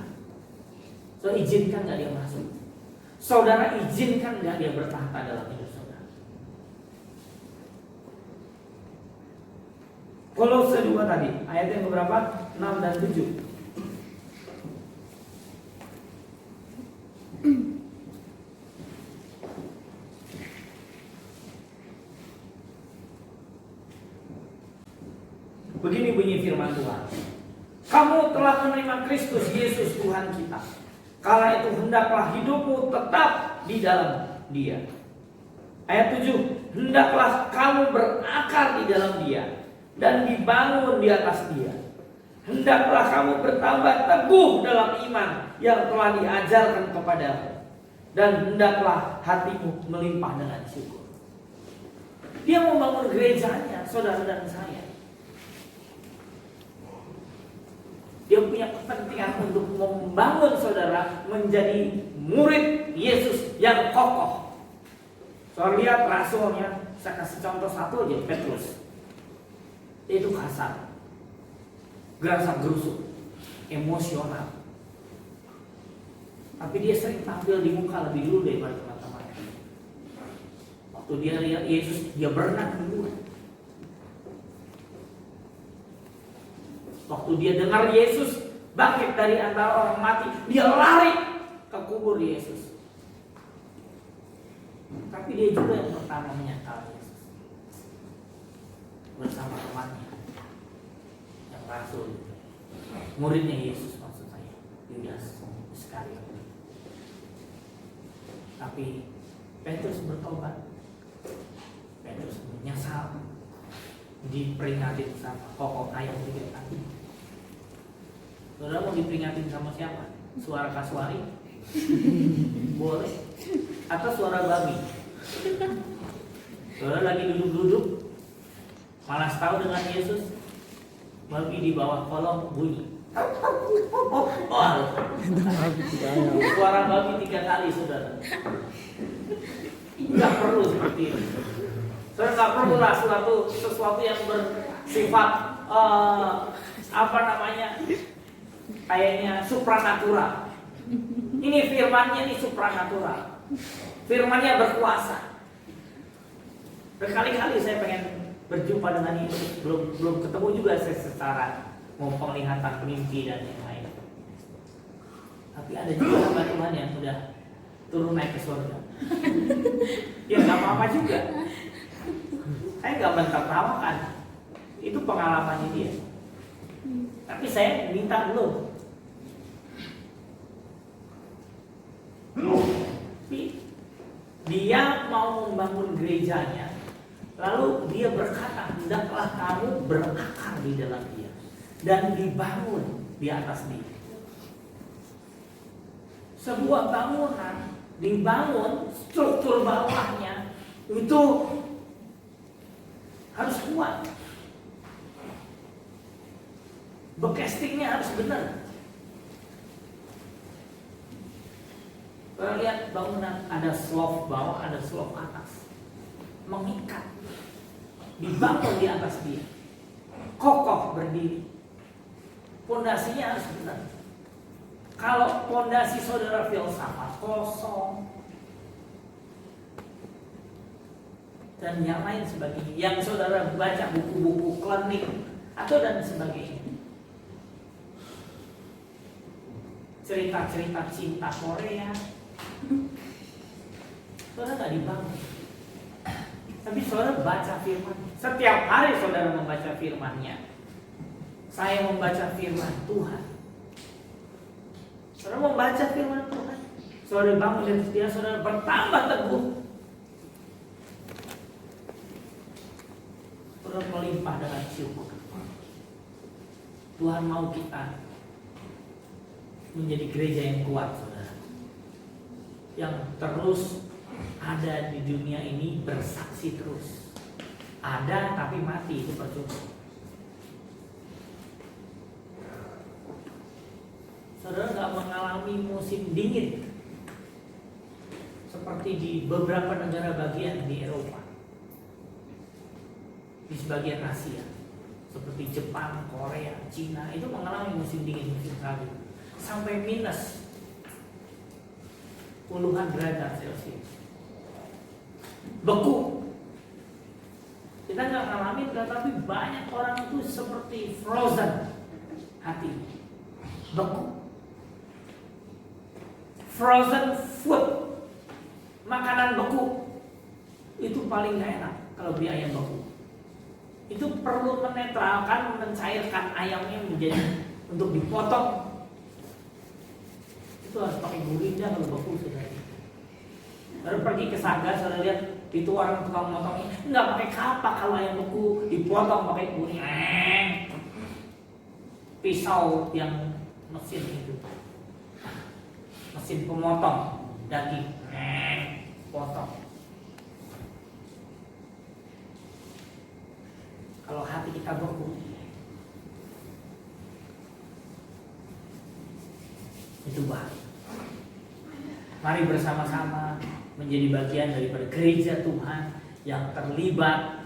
Saudara izinkan nggak dia masuk? Saudara izinkan nggak dia bertahta dalam hidup saudara? Kolose 2 tadi, ayat yang berapa? 6 dan 7. Begini bunyi firman Tuhan. Kamu telah menerima Kristus Yesus Tuhan kita. Kala itu hendaklah hidupmu tetap di dalam Dia. Ayat 7. Hendaklah kamu berakar di dalam Dia dan dibangun di atas Dia. Hendaklah kamu bertambah teguh dalam iman yang telah diajarkan kepadamu, dan hendaklah hatimu melimpah dengan syukur. Dia membangun gerejanya, saudara dan saya. Dia punya kepentingan untuk membangun saudara menjadi murid Yesus yang kokoh. Soal lihat rasulnya, saya kasih contoh satu aja, Petrus. Dia itu kasar, gerasak gerusuk, emosional. Tapi dia sering tampil di muka lebih dulu daripada teman-teman. Waktu dia lihat Yesus, dia berenang duluan. Waktu dia dengar Yesus bangkit dari antara orang mati, dia lari ke kubur Yesus. Tapi dia juga yang pertama menyangkal Yesus bersama temannya yang rasul, muridnya Yesus maksud saya, Yudas Iskariot. Tapi Petrus bertobat, Petrus menyesal, diperingatin sama pokok ayam 3 kali. Saudara mau diperingatin sama siapa? Suara kasuari? Boleh. atau suara babi. Saudara lagi duduk-duduk, malas tahu dengan Yesus, babi di bawah kolong bunyi. Suara babi 3 kali, saudara. Nggak perlu seperti itu. Saudara nggak perlu lah sesuatu yang bersifat kayaknya supranatural. Ini firmannya ini supranatural. Firmannya berkuasa. Berkali-kali saya pengen berjumpa dengan Yesus, belum ketemu juga saya secara mau penglihatan mimpi dan yang lain. Tapi ada juga hamba Tuhan yang sudah turun naik ke surga. Ya nggak apa-apa juga. Saya nggak mentertawakan. Itu pengalaman dia. Tapi saya minta belum. Dia mau membangun gerejanya, lalu dia berkata, hendaklah kamu berakar di dalam dia dan dibangun di atas dia. Sebuah bangunan dibangun, struktur bawahnya itu harus kuat. Bekestingnya harus benar. Kita lihat bangunan ada slope bawah, ada slope atas, mengikat, dibangun di atas dia, kokoh berdiri. Pondasinya harus benar. Kalau pondasi saudara filsafat kosong dan yang lain sebagainya, yang saudara baca buku-buku klinik atau dan sebagainya, cerita-cerita cinta Korea, saudara nggak dibangun. Tapi saudara baca firman. Setiap hari saudara membaca firman-Nya. Saya membaca firman Tuhan. Saudara membaca firman Tuhan. Saudara bangun dari dia, saudara bertambah teguh. Saudara melimpah dengan syukur. Tuhan mau kita menjadi gereja yang kuat, saudara, yang terus ada di dunia ini, bersaksi terus. Ada tapi mati, itu percuma. Saudara nggak mengalami musim dingin seperti di beberapa negara bagian di Eropa, di sebagian Asia seperti Jepang, Korea, Cina, itu mengalami musim dingin, musim salju sampai minus puluhan derajat Celcius, beku. Kita nggak ngalamin, tetapi banyak orang itu seperti frozen hati, beku. Frozen food, makanan beku, itu paling gak enak kalau beli ayam beku. Itu perlu menetralkan, mencairkan ayamnya menjadi untuk dipotong. Itu harus pakai gurita kalau beku, saudara. Baru pergi ke Saga, saudara lihat itu orang tukang motongnya nggak pakai kapak. Kalau ayam beku dipotong pakai gurita, pisau yang mesin itu, mesin pemotong daging, potong. Kalau hati kita beku, itu bahaya. Mari bersama-sama menjadi bagian daripada gereja Tuhan yang terlibat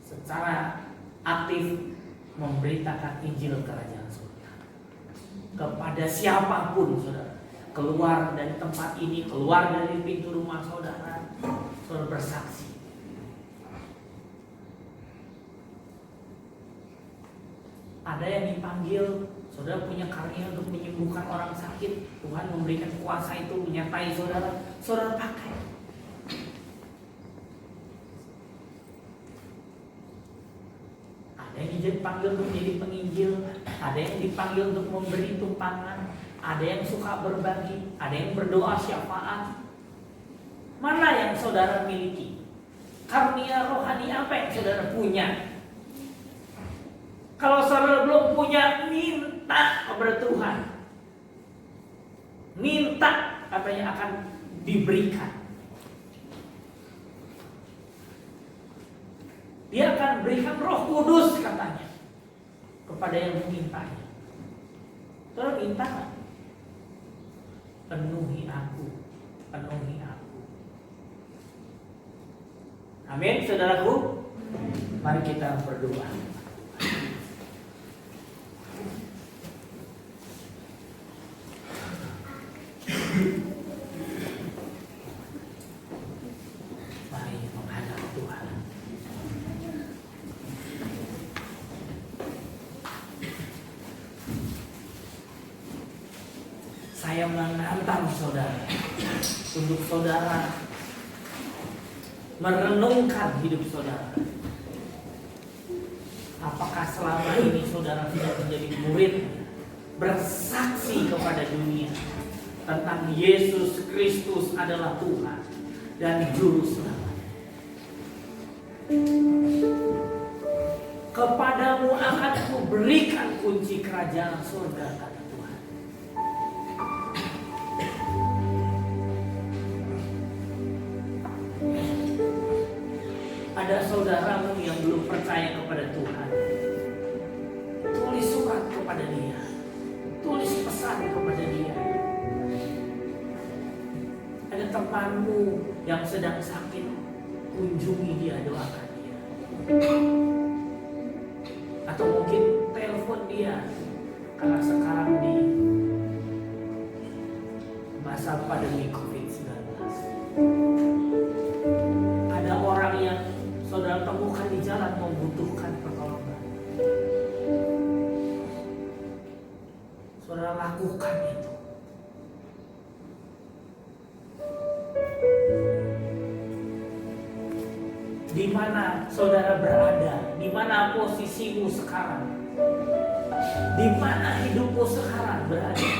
secara aktif memberitakan Injil Kerajaan Surga kepada siapapun, saudara. Keluar dari tempat ini, keluar dari pintu rumah saudara, saudara bersaksi. Ada yang dipanggil, saudara punya karunia untuk menyembuhkan orang sakit, Tuhan memberikan kuasa itu menyertai saudara, saudara pakai. Ada yang dipanggil untuk menjadi penginjil, ada yang dipanggil untuk memberi tumpangan, ada yang suka berbagi, ada yang berdoa syafaat. Mana yang saudara miliki? Karunia rohani apa yang saudara punya? Kalau saudara belum punya, minta kepada Tuhan. Minta, katanya akan diberikan. Dia akan berikan Roh Kudus katanya kepada yang memintanya. Saudara minta kan? Penuhi aku, penuhi aku. Amin, saudaraku. Mari kita berdoa. Mari menghadap Tuhan. Saya menantang saudara untuk saudara merenungkan hidup saudara. Apakah selama ini saudara sudah menjadi murid, bersaksi kepada dunia tentang Yesus Kristus adalah Tuhan dan Juru Selamat? Kepadamu akan kuberikan kunci kerajaan surga, kata Tuhan. Ada saudaramu yang belum percaya kepada Tuhan, tulis surat kepada dia, tulis pesan kepada dia. Ada temanmu yang sedang sakit, kunjungi dia, doakan dia. Atau mungkin telepon dia, karena sekarang di masa pandemi COVID-19 ada orang yang saudara temukan di jalan membutuhkan pertolongan. Saudara lakukan itu. Di mana saudara berada, di mana posisimu sekarang, di mana hidupmu sekarang berada.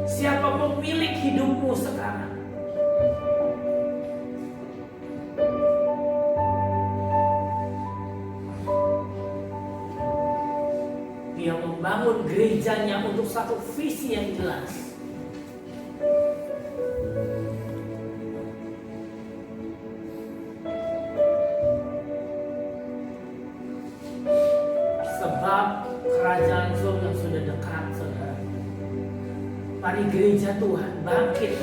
Siapa pemilik hidupmu sekarang? Dia membangun gerejanya untuk satu visi yang jelas. Sebab kerajaan surga sudah dekat, saudara. Mari gereja Tuhan bangkit,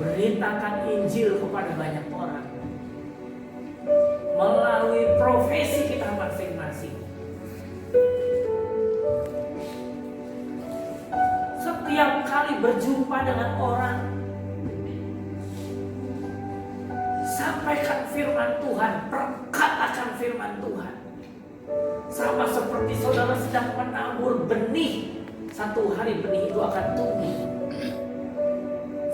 beritakan Injil kepada banyak orang melalui profesi kita masing-masing. Setiap kali berjumpa dengan orang, sampaikan firman Tuhan, perkatakan firman Tuhan. Sama seperti saudara sedang menabur benih, satu hari benih itu akan tumbuh.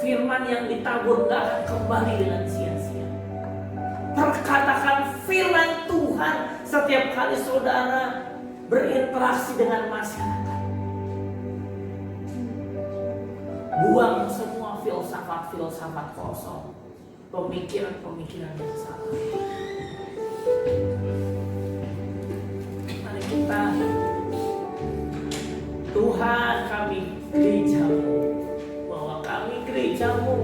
Firman yang ditabur gak akan kembali dengan sia-sia. Perkatakan firman Tuhan setiap kali saudara berinteraksi dengan masyarakat. Buang semua filsafat-filsafat kosong, pemikiran-pemikiran yang salah. Mari kita, Tuhan, kami gerejamu, bahwa kami gerejamu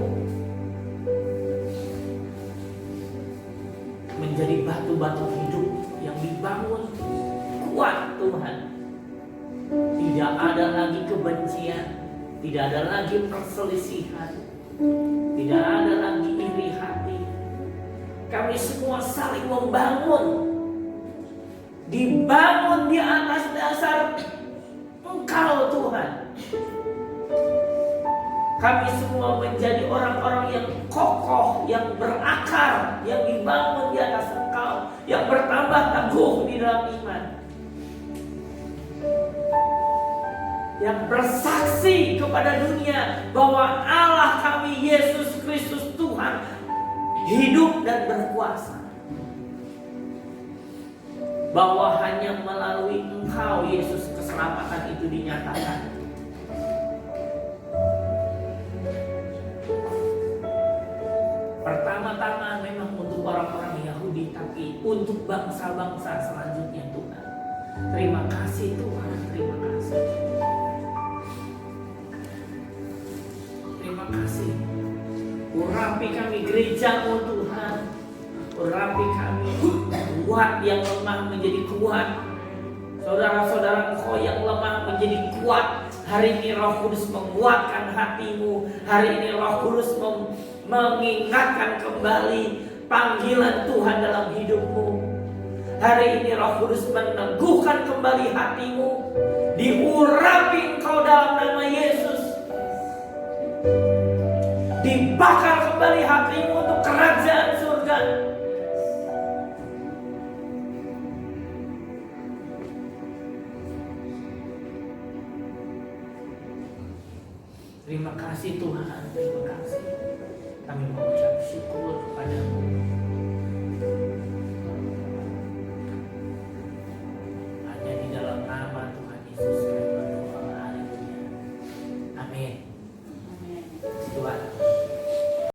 menjadi batu-batu hidup yang dibangun kuat, Tuhan. Tidak ada lagi kebencian, tidak ada lagi perselisihan, tidak ada lagi iri hati. Kami semua saling membangun, dibangun di atas dasar Engkau, Tuhan. Kami semua menjadi orang-orang yang kokoh, yang berakar, yang dibangun di atas Engkau, yang bertambah teguh di dalam iman, yang bersaksi kepada dunia bahwa Allah kami Yesus Kristus Tuhan hidup dan berkuasa. Bahwa hanya melalui Engkau Yesus keselamatan itu dinyatakan. Pertama-tama memang untuk orang-orang Yahudi, tapi untuk bangsa-bangsa selanjutnya, Tuhan. Terima kasih Tuhan, terima kasih. Terima kasih. Urapi kami gereja-Mu Tuhan. Urapi kami, kuat yang lemah menjadi kuat. Saudara-saudara Engkau yang lemah menjadi kuat. Hari ini Roh Kudus menguatkan hatimu. Hari ini Roh Kudus mengingatkan kembali panggilan Tuhan dalam hidupmu. Hari ini Roh Kudus meneguhkan kembali hatimu. Diurapi engkau dalam nama Yesus. Dibakar kembali hatimu untuk kerajaan surga. Terima kasih Tuhan, terima kasih. Kami mengucap syukur kepadamu.